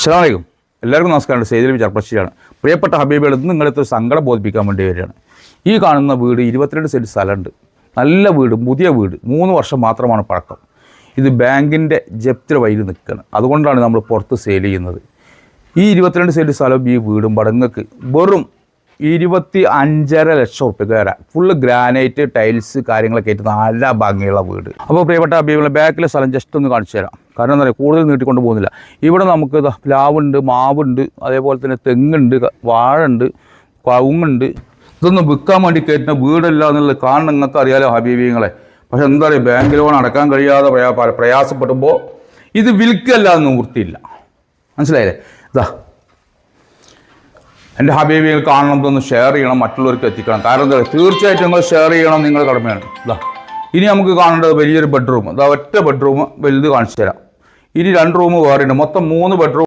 അസ്സലാമു അലൈക്കും. എല്ലാവർക്കും നമസ്കാരം. സെയ്ദ് ചർപ്പശ്ശിയാണ്. പ്രിയപ്പെട്ട ഹബീബുകൾ, ഇന്ന് നിങ്ങളെടുത്ത് ഒരു സങ്കടം ബോധിപ്പിക്കാൻ വേണ്ടി വരികയാണ്. ഈ കാണുന്ന വീട് 22 സെൻറ്റ് സ്ഥലമുണ്ട്. നല്ല വീട്, പുതിയ വീട്, 3 വർഷം മാത്രമാണ് പഴക്കം. ഇത് ബാങ്കിൻ്റെ ജപ്തി വഴിയിൽ നിൽക്കുകയാണ്. അതുകൊണ്ടാണ് നമ്മൾ പുറത്ത് സെയിൽ ചെയ്യുന്നത്. ഈ 22 സെൻറ്റ് സ്ഥലം ഈ വീടും പടങ്ങൾക്ക് വെറും 25.5 ലക്ഷം ഉറുപ്പിക വരാം. ഫുള്ള് ഗ്രാനൈറ്റ് ടൈൽസ് കാര്യങ്ങളൊക്കെ ആയിട്ട് നല്ല ഭംഗിയുള്ള വീട്. അപ്പോൾ പ്രിയപ്പെട്ട ഹബീബുകളെ, ബാക്കിലെ സ്ഥലം ജസ്റ്റ് ഒന്ന് കാണിച്ചു തരാം. കാരണം എന്താ പറയുക, കൂടുതൽ നീട്ടിക്കൊണ്ട് പോകുന്നില്ല. ഇവിടെ നമുക്ക് പ്ലാവുണ്ട്, മാവുണ്ട്, അതേപോലെ തന്നെ തെങ്ങുണ്ട്, വാഴയുണ്ട്, കവുങ്ങുണ്ട്. ഇതൊന്നും വിൽക്കാൻ വേണ്ടി കയറ്റുന്ന വീടല്ല എന്നുള്ളത് കാണുന്ന നിങ്ങൾക്ക് അറിയാലോ ഹബീബിങ്ങളെ. പക്ഷെ എന്താ പറയുക, ബാങ്ക് ലോൺ അടക്കാൻ കഴിയാതെ പ്രയാസപ്പെടുമ്പോൾ ഇത് വിൽക്കല്ല എന്ന് നിവൃത്തിയില്ല. മനസ്സിലായില്ലേ? ഇതാ എൻ്റെ ഹബീബികൾ കാണണം, ഇതൊന്ന് ഷെയർ ചെയ്യണം, മറ്റുള്ളവർക്ക് എത്തിക്കണം. കാരണം എന്താ പറയുക, തീർച്ചയായിട്ടും നിങ്ങൾ ഷെയർ ചെയ്യണം, നിങ്ങളുടെ കടമയാണ്. ഇതാ ഇനി നമുക്ക് കാണേണ്ടത് വലിയൊരു ബെഡ്റൂം. ഇതാ ഒറ്റ ബെഡ്റൂം വലുത് കാണിച്ചു തരാം. ഇനി 2 റൂം വേറെ ഉണ്ട്. മൊത്തം 3 ബെഡ്റൂം.